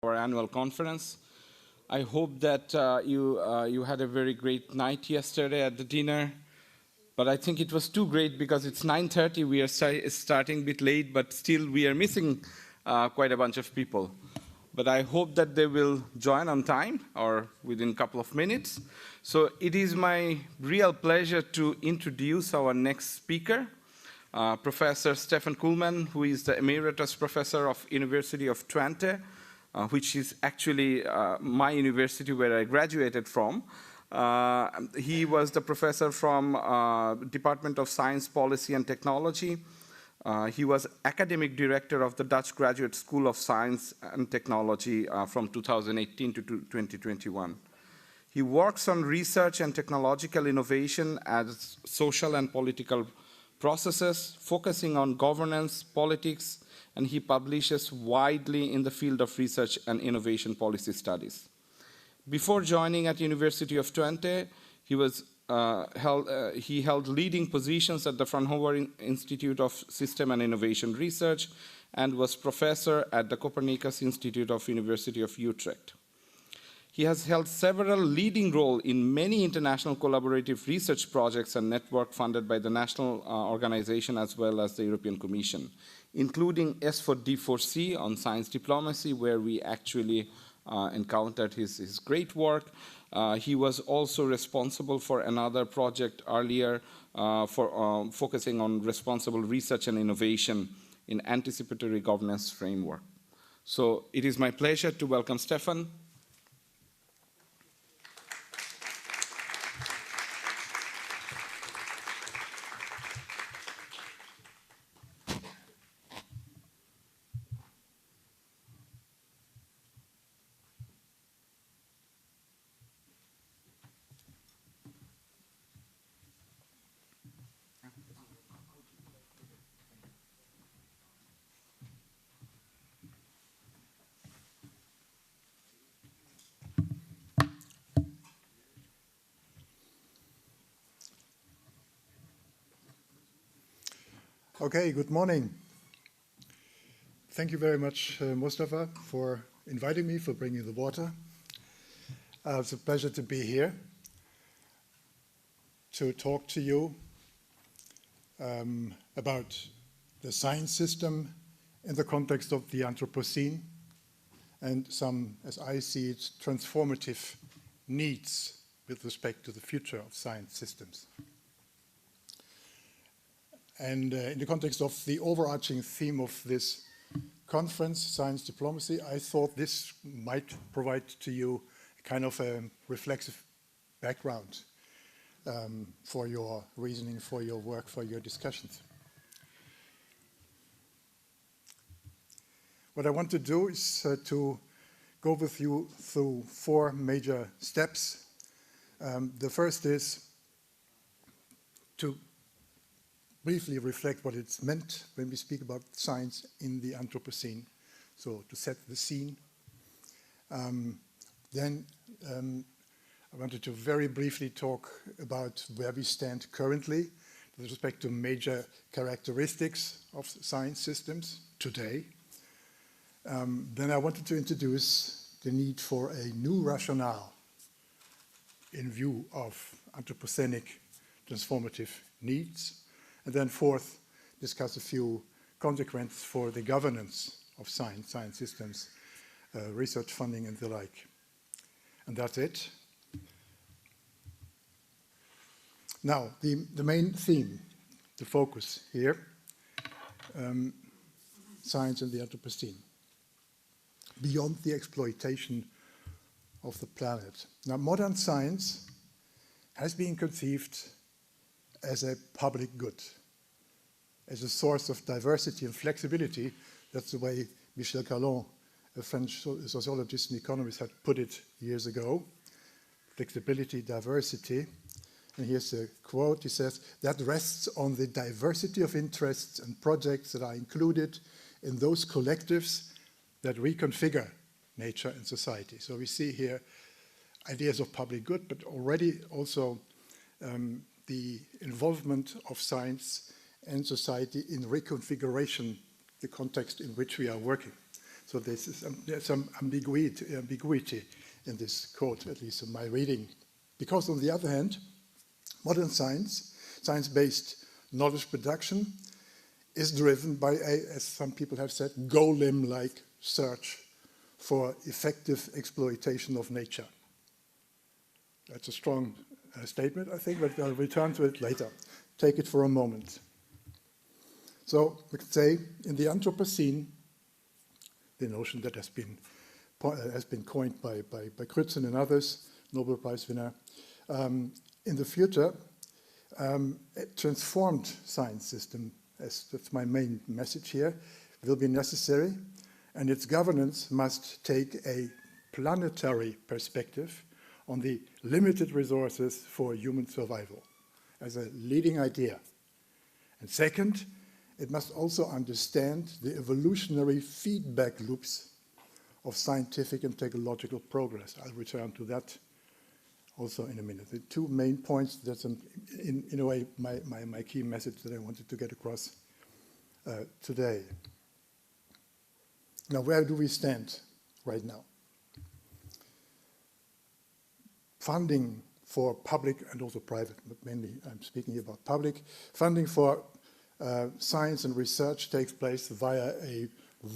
our annual conference. I hope that you had a very great night yesterday at the dinner, but I think it was too great because it's 9:30. We are starting a bit late, but still we are missing quite a bunch of people. But I hope that they will join on time or within a couple of minutes. So it is my real pleasure to introduce our next speaker, Professor Stefan Kuhlmann, who is the Emeritus Professor of University of Twente, which is actually my university where I graduated from. He was the professor from Department of Science, Policy and Technology. He was academic director of the Dutch Graduate School of Science and Technology from 2018 to 2021. He works on research and technological innovation as social and political processes, focusing on governance, politics, and he publishes widely in the field of research and innovation policy studies. Before joining at University of Twente, he held leading positions at the Fraunhofer Institute of System and Innovation Research and was professor at the Copernicus Institute of University of Utrecht. He has held several leading roles in many international collaborative research projects and networks funded by the national organization as well as the European Commission, including S4D4C on science diplomacy, where we actually encountered his great work. He was also responsible for another project earlier for focusing on responsible research and innovation in anticipatory governance framework. So it is my pleasure to welcome Stefan. Okay, good morning. Thank you very much, Mustafa, for inviting me, for bringing the water. It's a pleasure to be here to talk to you about the science system in the context of the Anthropocene and some, as I see it, transformative needs with respect to the future of science systems. And in the context of the overarching theme of this conference, science diplomacy, I thought this might provide to you a kind of a reflexive background for your reasoning, for your work, for your discussions. What I want to do is to go with you through 4 major steps. The first is to briefly reflect what it's meant when we speak about science in the Anthropocene, so to set the scene. Then I wanted to very briefly talk about where we stand currently with respect to major characteristics of science systems today. Then I wanted to introduce the need for a new rationale in view of Anthropocenic transformative needs. And then 4th, discuss a few consequences for the governance of science systems, research funding and the like. And that's it. Now, the main theme, the focus here, science and the Anthropocene, beyond the exploitation of the planet. Now, modern science has been conceived as a public good, as a source of diversity and flexibility. That's the way Michel Calon, a French sociologist and economist, had put it years ago. Flexibility, diversity. And here's a quote. He says, that rests on the diversity of interests and projects that are included in those collectives that reconfigure nature and society. So we see here ideas of public good, but already also the involvement of science and society in reconfiguration, the context in which we are working. So there's some ambiguity in this quote, at least in my reading. Because on the other hand, modern science, science-based knowledge production, is driven by a, as some people have said, golem-like search for effective exploitation of nature. That's a strong statement, I think, but I'll return to it later. Take it for a moment. So we could say in the Anthropocene, the notion that has been coined by Crutzen and others, Nobel Prize winner, in the future, a transformed science system, that's my main message here, will be necessary, and its governance must take a planetary perspective on the limited resources for human survival as a leading idea. And second, it must also understand the evolutionary feedback loops of scientific and technological progress. I'll return to that also in a minute. The two main points, that's in a way my key message that I wanted to get across today. Now, where do we stand right now? Funding for public and also private, but mainly I'm speaking about public. Funding for science and research takes place via a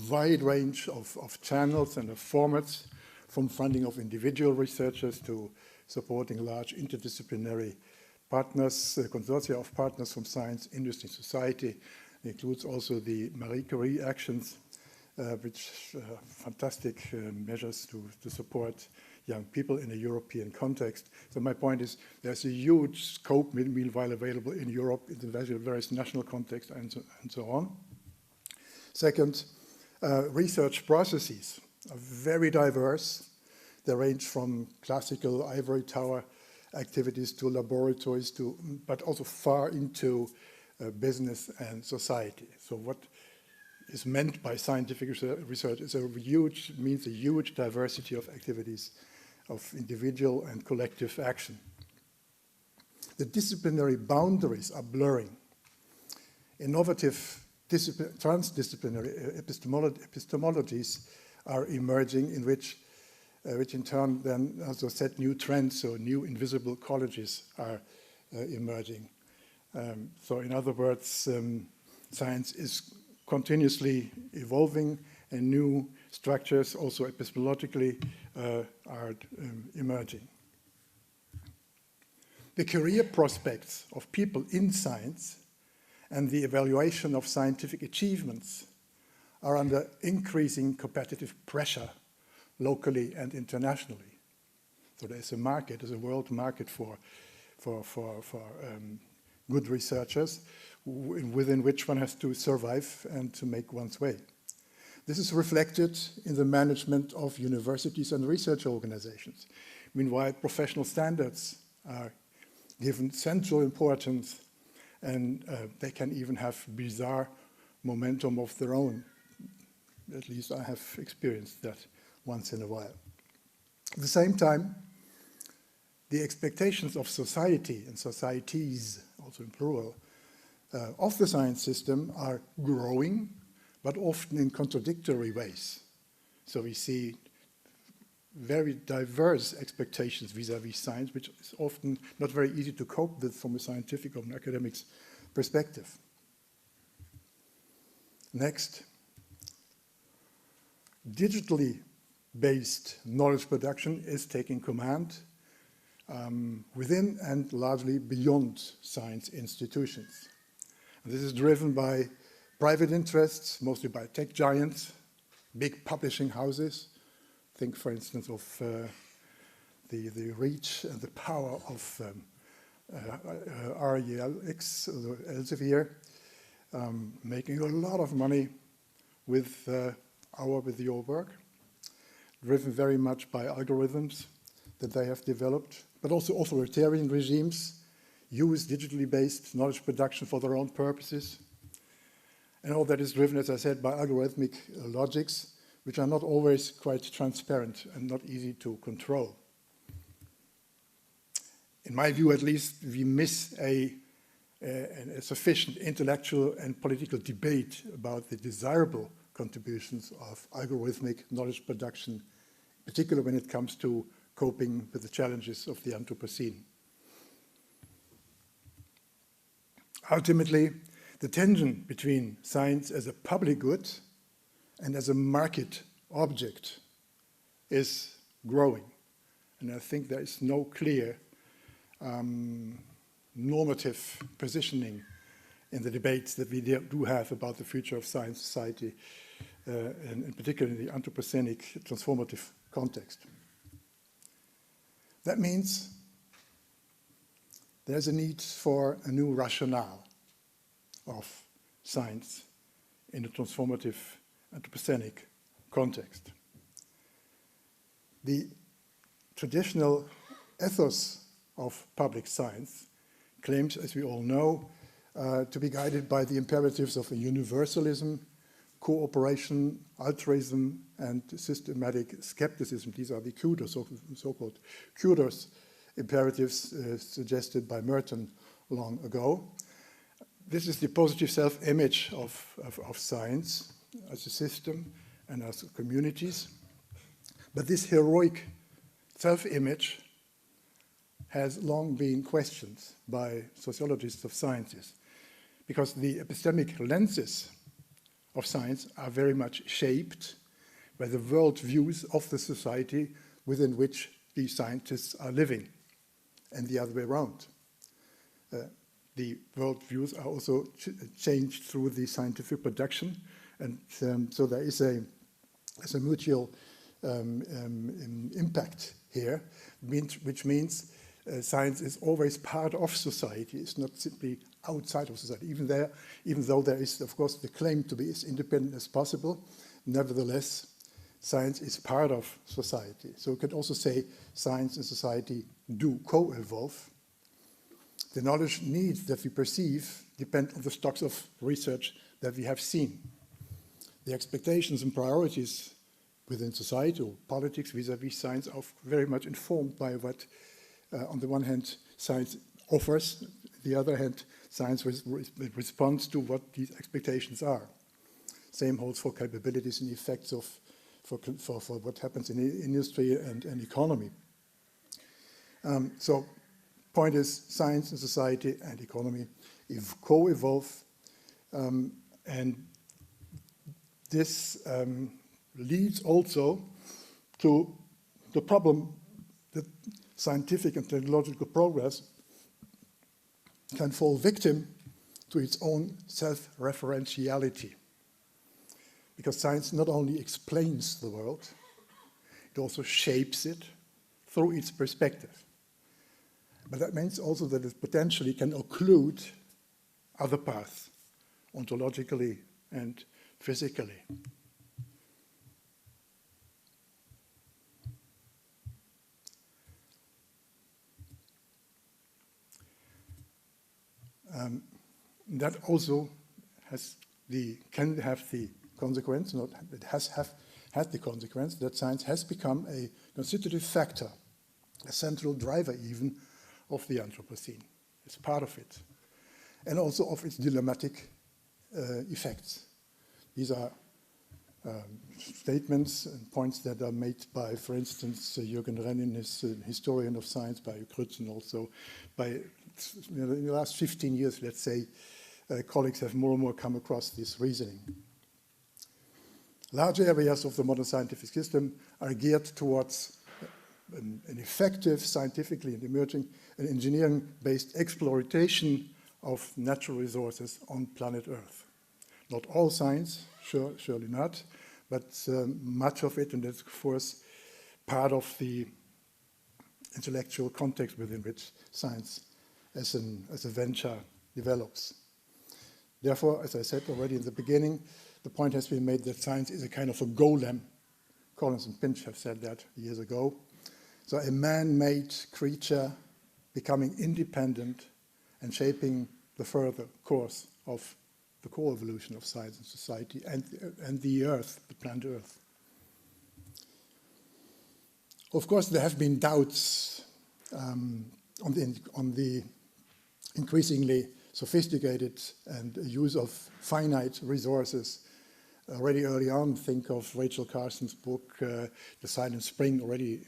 wide range of channels and of formats, from funding of individual researchers to supporting large interdisciplinary partners, consortia of partners from science, industry, society. It includes also the Marie Curie actions, which fantastic measures to support young people in a European context. So my point is there's a huge scope meanwhile available in Europe in the various national contexts and so on. Second, research processes are very diverse. They range from classical ivory tower activities to laboratories, but also far into business and society. So what is meant by scientific research is means a huge diversity of activities of individual and collective action. The disciplinary boundaries are blurring. Innovative transdisciplinary epistemologies are emerging, in which in turn then also set new trends, so new invisible colleges are emerging. So in other words, science is continuously evolving, and new structures, also epistemologically, are emerging. The career prospects of people in science and the evaluation of scientific achievements are under increasing competitive pressure locally and internationally. So there's a market, there's a world market for good researchers within which one has to survive and to make one's way. This is reflected in the management of universities and research organizations. Meanwhile, professional standards are given central importance, and they can even have bizarre momentum of their own. At least I have experienced that once in a while. At the same time, the expectations of society and societies, also in plural, of the science system are growing, but often in contradictory ways. So we see very diverse expectations vis-à-vis science, which is often not very easy to cope with from a scientific or an academic's perspective. Next, digitally based knowledge production is taking command within and largely beyond science institutions. And this is driven by private interests, mostly by tech giants, big publishing houses. Think, for instance, of the reach and the power of RELX, Elsevier, making a lot of money with your work, driven very much by algorithms that they have developed, but also authoritarian regimes use digitally based knowledge production for their own purposes. And all that is driven, as I said, by algorithmic logics, which are not always quite transparent and not easy to control. In my view, at least, we miss a sufficient intellectual and political debate about the desirable contributions of algorithmic knowledge production, particularly when it comes to coping with the challenges of the Anthropocene. Ultimately, the tension between science as a public good and as a market object is growing. And I think there is no clear normative positioning in the debates that we do have about the future of science society, and in particular in the Anthropocenic transformative context. That means there's a need for a new rationale of science in a transformative Anthropocenic context. The traditional ethos of public science claims, as we all know, to be guided by the imperatives of a universalism, cooperation, altruism, and systematic skepticism. These are the kudos, so-called kudos imperatives suggested by Merton long ago. This is the positive self-image of science as a system and as communities. But this heroic self-image has long been questioned by sociologists of sciences, because the epistemic lenses of science are very much shaped by the worldviews of the society within which these scientists are living, and the other way around. The worldviews are also changed through the scientific production, and so there is a mutual impact here, which means science is always part of society. It's not simply outside of society. Even though there is, of course, the claim to be as independent as possible, nevertheless, science is part of society. So we could also say science and society do co-evolve. The knowledge needs that we perceive depend on the stocks of research that we have seen. The expectations and priorities within society or politics vis-à-vis science are very much informed by what, on the one hand, science offers, on the other hand, science responds to what these expectations are. Same holds for capabilities and effects for what happens in industry and economy. So, point is, science and society and economy co-evolve, and this leads also to the problem that scientific and technological progress can fall victim to its own self-referentiality. Because science not only explains the world, it also shapes it through its perspective. But that means also that it potentially can occlude other paths, ontologically and physically. That also can have the consequence, it has had the consequence that science has become a constitutive factor, a central driver even of the Anthropocene. It's part of it, and also of its dilemmatic effects. These are statements and points that are made by, for instance, Jürgen Renn in his Historian of Science, by Crutzen also. In the last 15 years, let's say, colleagues have more and more come across this reasoning. Large areas of the modern scientific system are geared towards an effective, scientifically and emerging, and engineering-based exploitation of natural resources on planet Earth. Not all science, surely not, but much of it, and that's of course part of the intellectual context within which science as a venture develops. Therefore, as I said already in the beginning, the point has been made that science is a kind of a golem. Collins and Pinch have said that years ago. So a man-made creature becoming independent and shaping the further course of the co-evolution of science and society and the Earth, the planet Earth. Of course, there have been doubts on the increasingly sophisticated and use of finite resources already early on. Think of Rachel Carson's book, The Silent Spring, already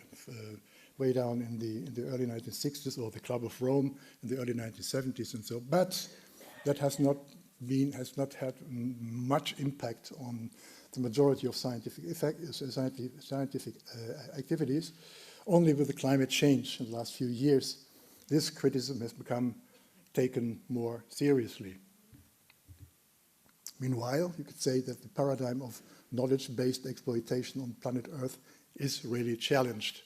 way down in the early 1960s, or the Club of Rome in the early 1970s and so. But that has not had much impact on the majority of scientific activities. Only with the climate change in the last few years, this criticism has become taken more seriously. Meanwhile, you could say that the paradigm of knowledge-based exploitation on planet Earth is really challenged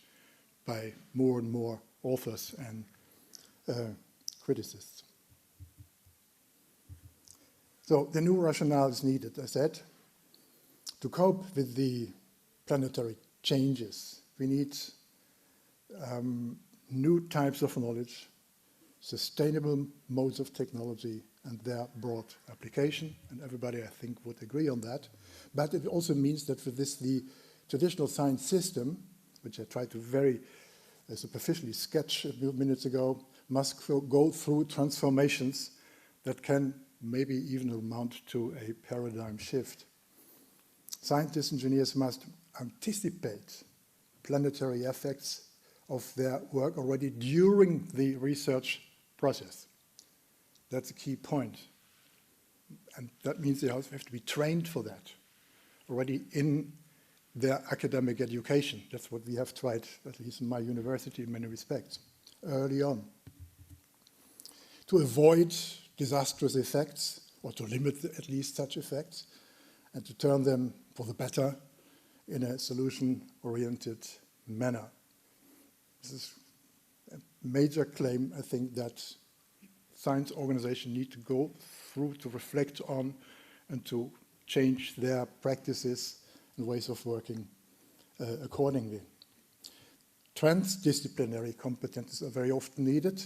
by more and more authors and criticists. So the new rationale is needed, I said. To cope with the planetary changes, we need new types of knowledge, sustainable modes of technology, and their broad application, and everybody, I think, would agree on that. But it also means that for this, the traditional science system, which I tried to very superficially sketch a few minutes ago, must go through transformations that can maybe even amount to a paradigm shift. Scientists, engineers must anticipate planetary effects of their work already during the research process. That's a key point. And that means they also have to be trained for that already in their academic education. That's what we have tried, at least in my university, in many respects, early on. To avoid disastrous effects, or to limit at least such effects, and to turn them for the better in a solution-oriented manner. This is a major claim, I think, that science organizations need to go through to reflect on and to change their practices and ways of working accordingly. Transdisciplinary competences are very often needed.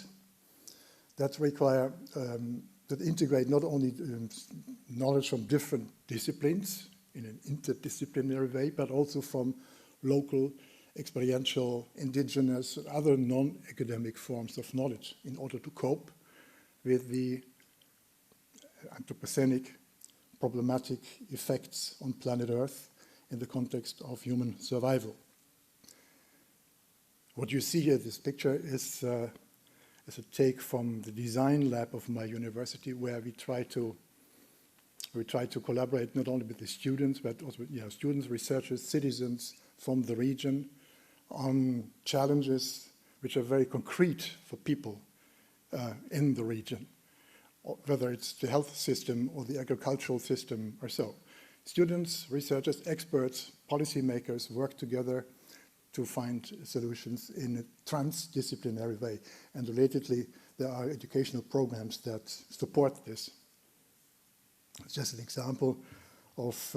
That require, that integrate not only knowledge from different disciplines in an interdisciplinary way, but also from local, experiential, indigenous, and other non-academic forms of knowledge in order to cope with the Anthropocenic problematic effects on planet Earth in the context of human survival. What you see here, this picture, is a take from the design lab of my university, where we try to collaborate not only with the students, but also with students, researchers, citizens from the region on challenges which are very concrete for people in the region, whether it's the health system or the agricultural system or so. Students, researchers, experts, policymakers work together to find solutions in a transdisciplinary way. And relatedly, there are educational programs that support this. It's just an example of,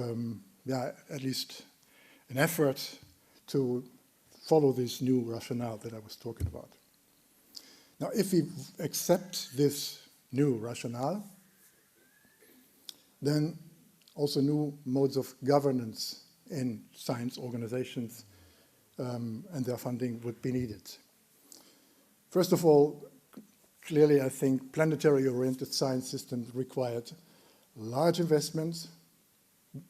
at least an effort to follow this new rationale that I was talking about. Now, if we accept this new rationale, then also new modes of governance in science organizations and their funding would be needed. First of all, clearly I think planetary-oriented science systems required large investments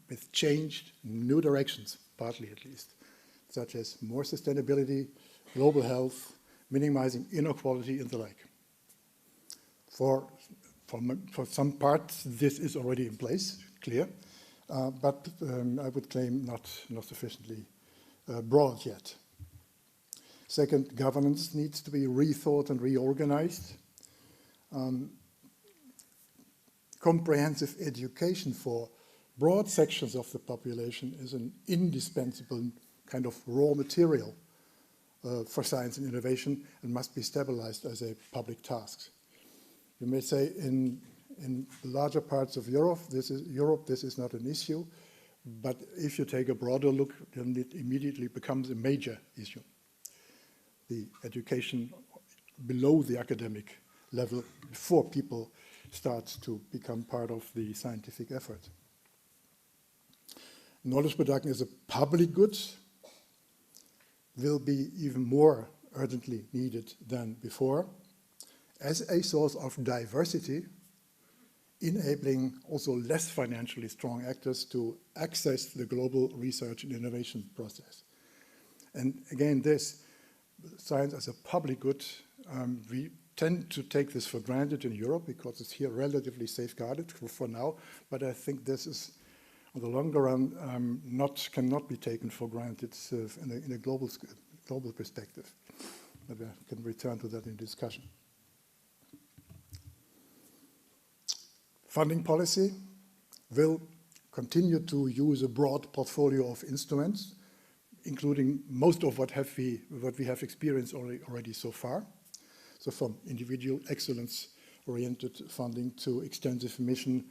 with changed new directions, partly at least, such as more sustainability, global health, minimizing inequality and the like. For some parts, this is already in place, clear, but I would claim not sufficiently broad yet. Second, governance needs to be rethought and reorganized. Comprehensive education for broad sections of the population is an indispensable kind of raw material for science and innovation and must be stabilized as a public task. You may say in larger parts of Europe, this is not an issue, but if you take a broader look, then it immediately becomes a major issue. The education below the academic level before people start to become part of the scientific effort. Knowledge production as a public good will be even more urgently needed than before as a source of diversity enabling also less financially strong actors to access the global research and innovation process. And again, this science as a public good, we tend to take this for granted in Europe because it's here relatively safeguarded for now, but I think this is, on the longer run, cannot be taken for granted in a global perspective. But I can return to that in discussion. Funding policy will continue to use a broad portfolio of instruments, including most of what we have experienced already so far. So from individual excellence-oriented funding to extensive missions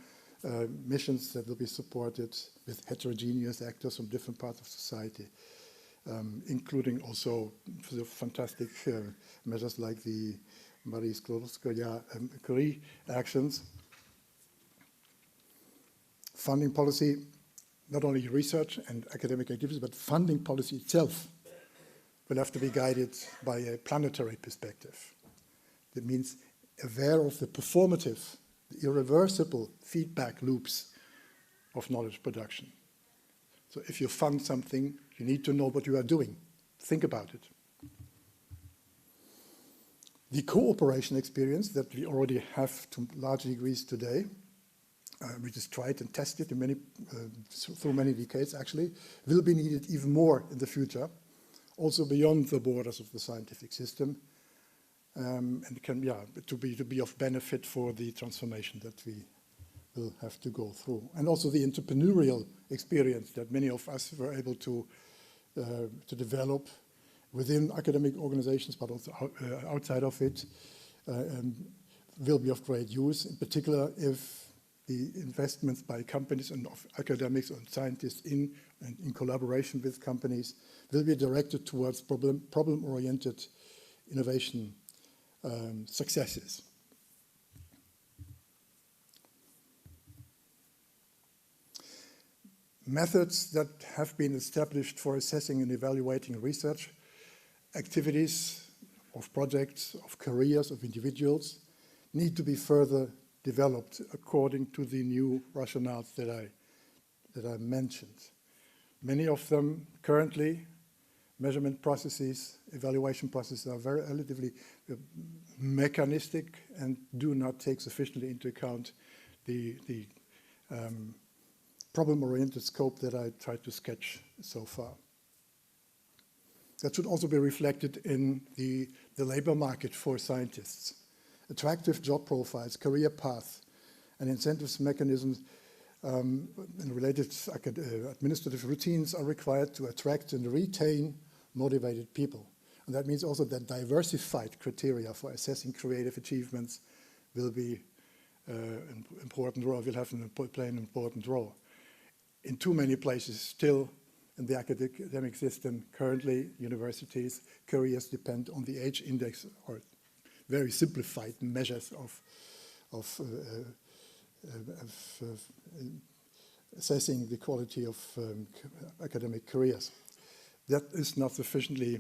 that will be supported with heterogeneous actors from different parts of society, including also the fantastic measures like the Marie Curie actions. Funding policy, not only research and academic activities, but funding policy itself will have to be guided by a planetary perspective. That means aware of the performative, the irreversible feedback loops of knowledge production. So if you fund something, you need to know what you are doing. Think about it. The cooperation experience that we already have to large degrees today, we just tried and tested in through many decades actually, will be needed even more in the future, also beyond the borders of the scientific system, and can, to be of benefit for the transformation that we will have to go through. And also the entrepreneurial experience that many of us were able to develop within academic organizations, but also outside of it, will be of great use, in particular if the investments by companies and of academics and scientists in collaboration with companies will be directed towards problem-oriented innovation successes. Methods that have been established for assessing and evaluating research activities of projects, of careers, of individuals need to be further developed according to the new rationales that I mentioned. Many of them currently, measurement processes, evaluation processes are very relatively mechanistic and do not take sufficiently into account the problem-oriented scope that I tried to sketch so far. That should also be reflected in the labor market for scientists. Attractive job profiles, career paths, and incentives mechanisms and related administrative routines are required to attract and retain motivated people. And that means also that diversified criteria for assessing creative achievements will be an important role, play an important role. In too many places still in the academic system, currently universities, careers depend on the age index or very simplified measures of assessing the quality of academic careers. That is not sufficiently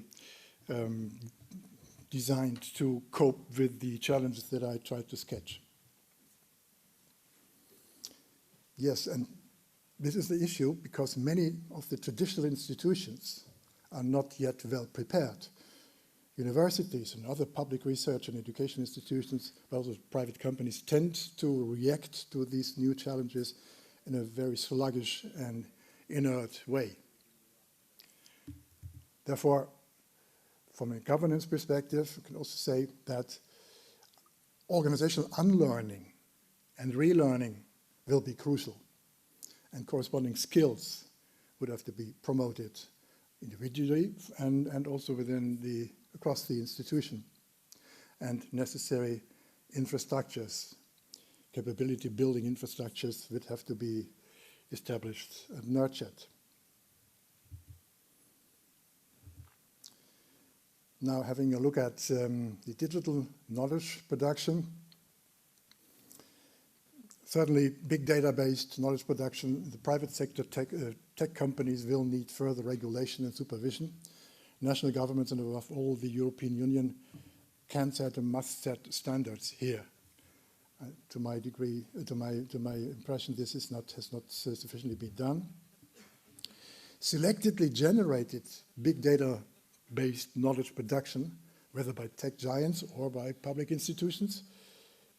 designed to cope with the challenges that I tried to sketch. Yes, and this is the issue because many of the traditional institutions are not yet well prepared. Universities and other public research and education institutions, but also private companies, tend to react to these new challenges in a very sluggish and inert way. Therefore, from a governance perspective, you can also say that organizational unlearning and relearning will be crucial, and corresponding skills would have to be promoted individually and also across the institution, and necessary infrastructures, capability building infrastructures would have to be established and nurtured. Now having a look at the digital knowledge production, certainly big data-based knowledge production, the private sector tech companies will need further regulation and supervision. National governments and above all the European Union can set and must set standards here. To my degree, to my impression, this has not sufficiently been done. Selectively generated big data-based knowledge production, whether by tech giants or by public institutions,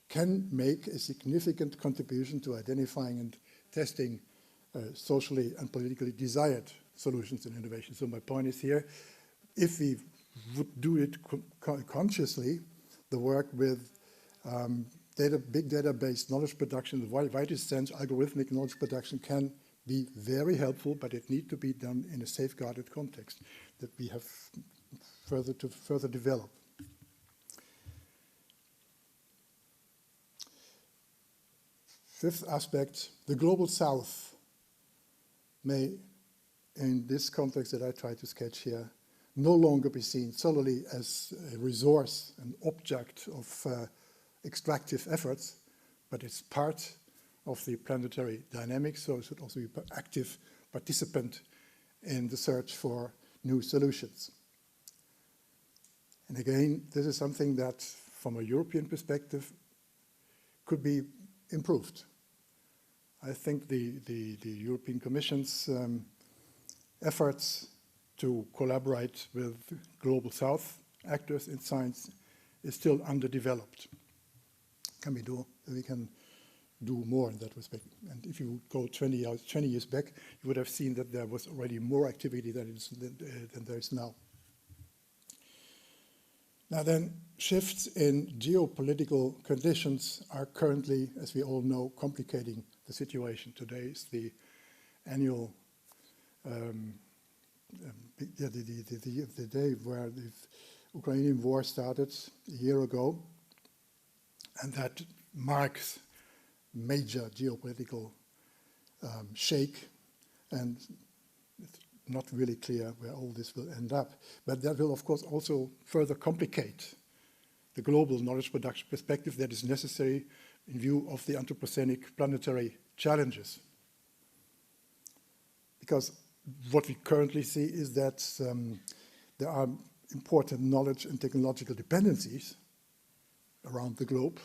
can make a significant contribution to identifying and testing socially and politically desired solutions in innovation. So my point is here, if we would do it consciously, the work with big data-based knowledge production, the widest sense, algorithmic knowledge production can be very helpful, but it needs to be done in a safeguarded context that we have further develop. Fifth aspect, the global south may, in this context that I try to sketch here, no longer be seen solely as a resource, an object of extractive efforts, but it's part of the planetary dynamics, so it should also be an active participant in the search for new solutions. And again, this is something that, from a European perspective, could be improved. I think the European Commission's efforts to collaborate with Global South actors in science is still underdeveloped. We can do more in that respect. And if you go 20 years back, you would have seen that there was already more activity than there is now. Now then, shifts in geopolitical conditions are currently, as we all know, complicating the situation. Today is the annual the day where the Ukrainian war started a year ago, and that marks major geopolitical shake, and it's not really clear where all this will end up. But that will, of course, also further complicate the global knowledge production perspective that is necessary in view of the Anthropocenic planetary challenges. Because what we currently see is that there are important knowledge and technological dependencies around the globe,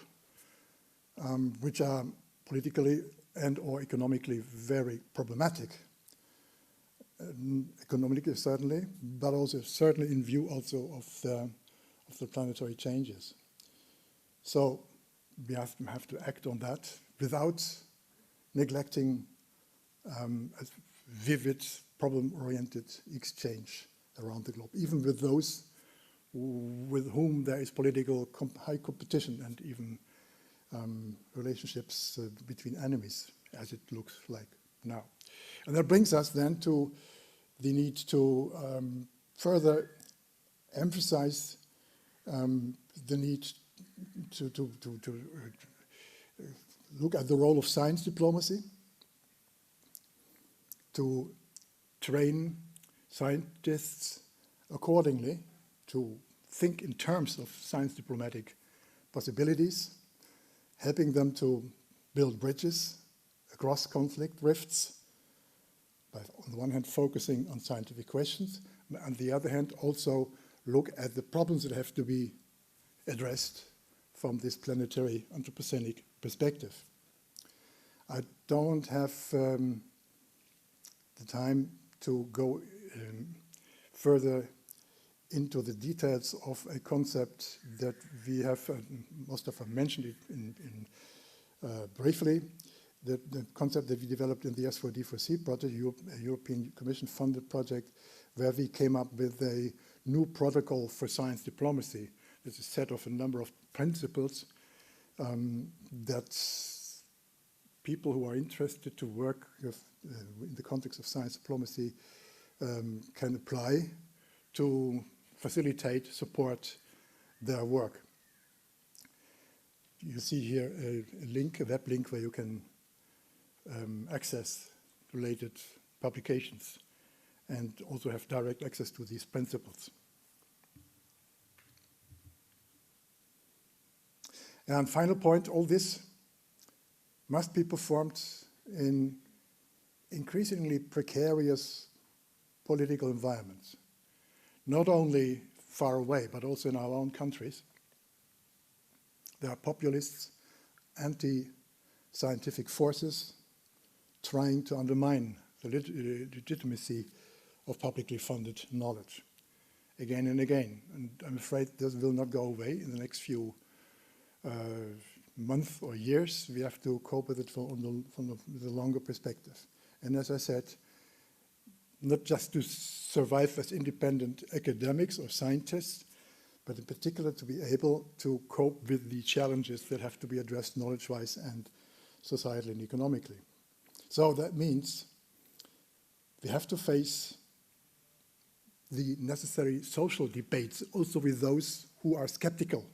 which are politically and or economically very problematic. Economically, certainly, but also certainly in view also of the planetary changes. So we have to act on that without neglecting a vivid, problem-oriented exchange around the globe, even with those with whom there is political high competition and even relationships between enemies, as it looks like now. And that brings us then to the need to further emphasize the need to look at the role of science diplomacy, to train scientists accordingly, to think in terms of science diplomatic possibilities, helping them to build bridges across conflict rifts, by on the one hand focusing on scientific questions, and on the other hand also look at the problems that have to be addressed from this planetary Anthropocenic perspective. I don't have the time to go further into the details of a concept that we have, most of us mentioned it briefly, the concept that we developed in the S4D4C project, a European Commission funded project, where we came up with a new protocol for science diplomacy. It's a set of a number of principles that people who are interested to work with, in the context of science diplomacy can apply to facilitate, support their work. You see here a link, a web link, where you can access related publications and also have direct access to these principles. And final point, all this must be performed in increasingly precarious political environments, not only far away, but also in our own countries. There are populists anti-scientific forces trying to undermine the legitimacy of publicly funded knowledge again and again. And I'm afraid this will not go away in the next few months or years. We have to cope with it from the longer perspective. And as I said, not just to survive as independent academics or scientists, but in particular to be able to cope with the challenges that have to be addressed knowledge-wise and societally and economically. So that means we have to face the necessary social debates also with those who are skeptical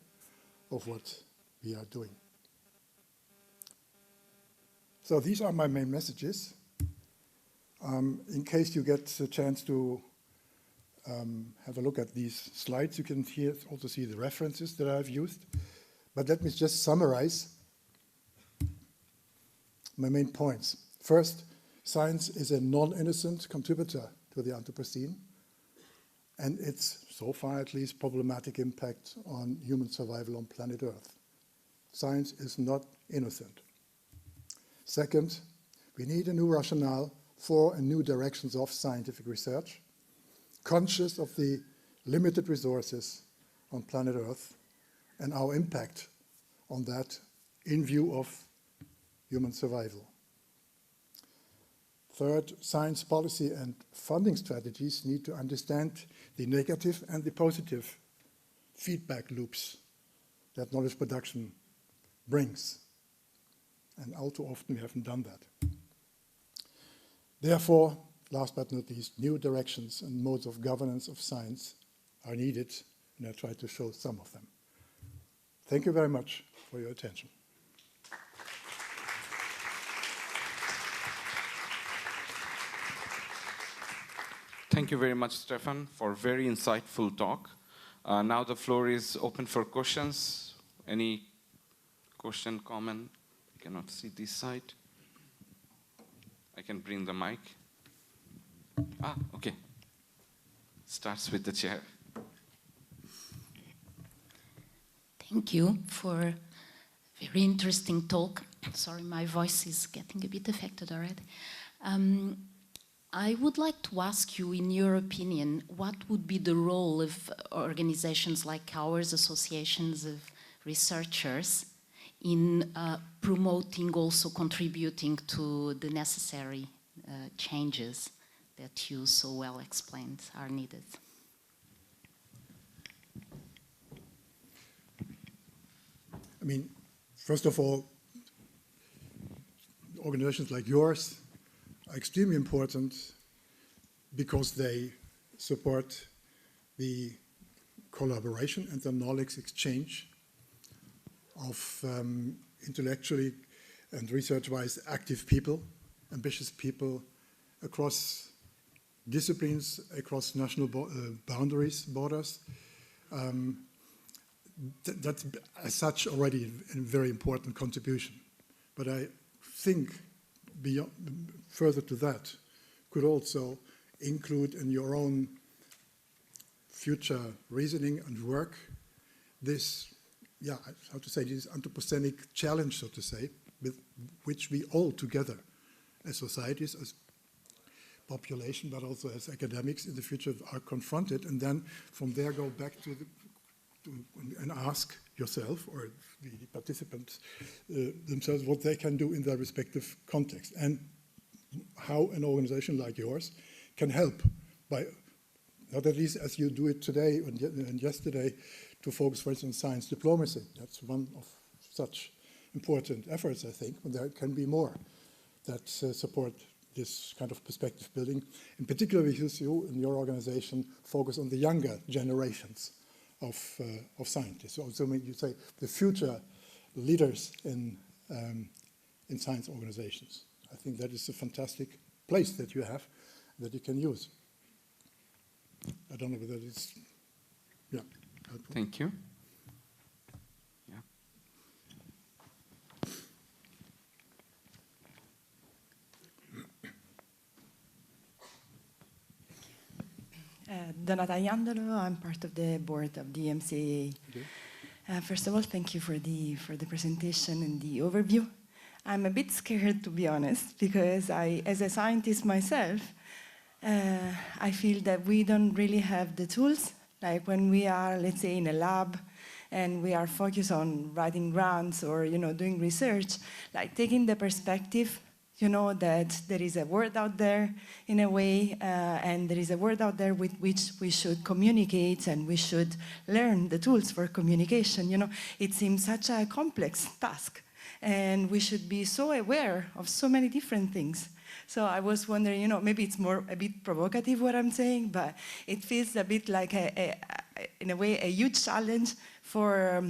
of what we are doing. So these are my main messages. In case you get a chance to have a look at these slides, you can here also see the references that I've used. But let me just summarize my main points. First, science is a non-innocent contributor to the Anthropocene and its, so far at least, problematic impact on human survival on planet Earth. Science is not innocent. Second, we need a new rationale for and new directions of scientific research, conscious of the limited resources on planet Earth and our impact on that in view of human survival. Third, science policy and funding strategies need to understand the negative and the positive feedback loops that knowledge production brings. And all too often we haven't done that. Therefore, last but not least, new directions and modes of governance of science are needed, and I try to show some of them. Thank you very much for your attention. Thank you very much, Stefan, for a very insightful talk. Now the floor is open for questions. Any question, comment? I cannot see this side. I can bring the mic. Ah, okay. Starts with the chair. Thank you for a very interesting talk. Sorry, my voice is getting a bit affected already. I would like to ask you, in your opinion, what would be the role of organizations like ours, associations of researchers, in promoting, also contributing to the necessary changes that you so well explained are needed? I mean, first of all, organizations like yours are extremely important because they support the collaboration and the knowledge exchange of intellectually and research-wise active people, ambitious people across disciplines, across national borders. That's as such already a very important contribution. But I think beyond, further to that, could also include in your own future reasoning and work this, how to say, this anthropocenic challenge, so to say, with which we all together as societies, as population, but also as academics in the future are confronted, and then from there go back to and ask yourself or the participants themselves what they can do in their respective context and how an organization like yours can help by, not at least as you do it today and yesterday, to focus, for instance, on science diplomacy. That's one of such important efforts, I think, and there can be more that support this kind of perspective building. In particular, because you in your organization focus on the younger generations of scientists. So when you say the future leaders in science organizations, I think that is a fantastic place that you have that you can use. I don't know whether it's, helpful. Thank you. Yeah. Donata Iandolo, I'm part of the board of the MCAA. Okay. First of all, thank you for the presentation and the overview. I'm a bit scared, to be honest, because as a scientist myself, I feel that we don't really have the tools. Like when we are, let's say, in a lab and we are focused on writing grants or, doing research, like taking the perspective, that there is a world out there in a way, and there is a world out there with which we should communicate and we should learn the tools for communication. It seems such a complex task, and we should be so aware of so many different things. So I was wondering, maybe it's a bit provocative what I'm saying, but it feels a bit like, in a way, a huge challenge for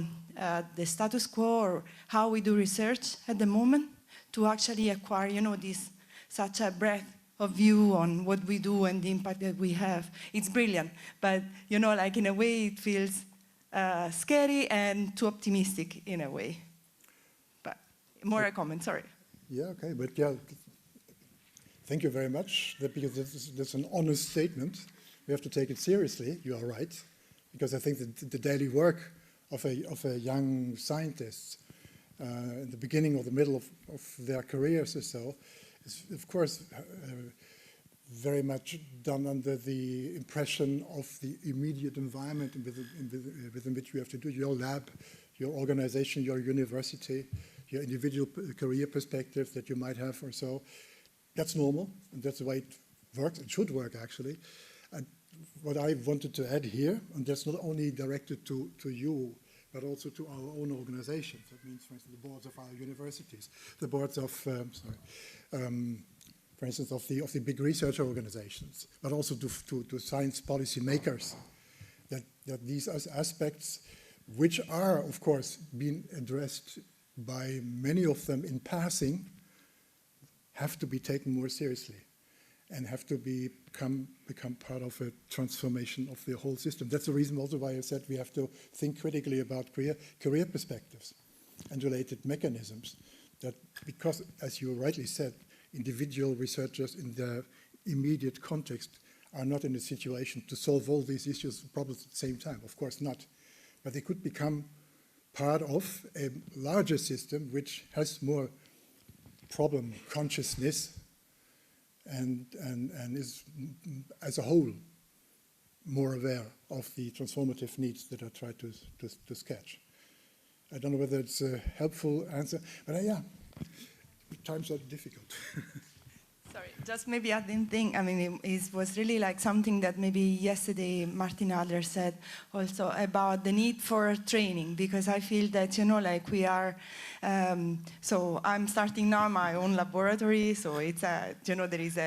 the status quo or how we do research at the moment to actually acquire, this such a breadth of view on what we do and the impact that we have. It's brilliant, but, like in a way it feels scary and too optimistic in a way. But more a comment, sorry. Yeah, okay, but yeah, thank you very much, because that's an honest statement. We have to take it seriously, you are right, because I think that the daily work of a young scientist in the beginning or the middle of their careers or so is, of course, very much done under the impression of the immediate environment within which you have to do your lab, your organization, your university, your individual career perspective that you might have or so. That's normal, and that's the way it works. It should work, actually. And what I wanted to add here, and that's not only directed to you, but also to our own organizations. That means, for instance, the boards of our universities, the boards of, for instance, of the big research organizations, but also to science policy makers, that these aspects, which are, of course, being addressed by many of them in passing, have to be taken more seriously and have to become part of a transformation of the whole system. That's the reason also why I said we have to think critically about career perspectives and related mechanisms. That because, as you rightly said, individual researchers in the immediate context are not in a situation to solve all these issues and problems at the same time. Of course not. But they could become part of a larger system which has more problem consciousness and is, as a whole, more aware of the transformative needs that I try to sketch. I don't know whether it's a helpful answer, but yeah, times are difficult. Sorry, just maybe adding thing. I mean, it was really like something that maybe yesterday Martin Adler said also about the need for training, because I feel that, like we are, so I'm starting now my own laboratory, so it's there is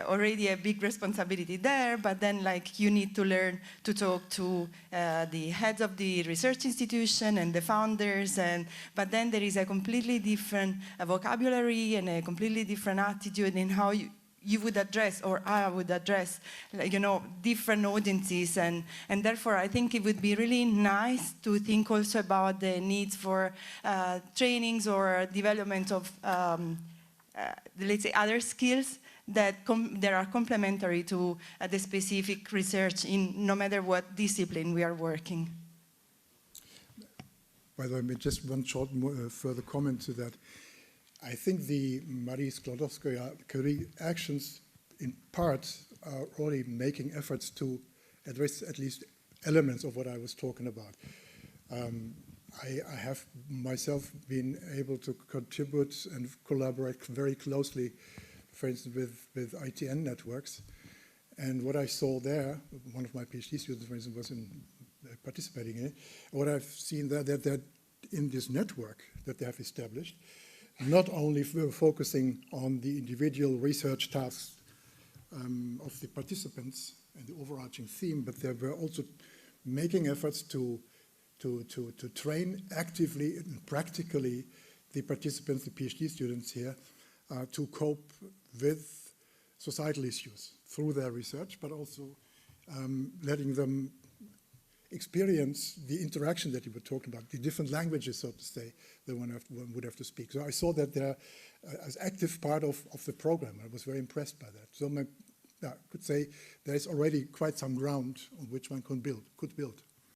already a big responsibility there, but then like you need to learn to talk to the heads of the research institution and the founders, but then there is a completely different vocabulary and a completely different attitude in how you would address, or I would address, different audiences, and therefore I think it would be really nice to think also about the needs for trainings or development of, let's say, other skills that are complementary to the specific research in no matter what discipline we are working. By the way, just one short further comment to that. I think the Marie Skłodowska-Curie actions, in part, are already making efforts to address at least elements of what I was talking about. I have myself been able to contribute and collaborate very closely, for instance, with ITN networks. And what I saw there, one of my PhD students, for instance, was participating in it. What I've seen there, that in this network that they have established, not only focusing on the individual research tasks of the participants and the overarching theme, but they were also making efforts to train actively and practically the participants, the PhD students here, to cope with societal issues through their research, but also letting them experience the interaction that you were talking about, the different languages, so to say, that one would have to speak. So I saw that there as active part of the program. I was very impressed by that. So I could say there's already quite some ground on which one could build.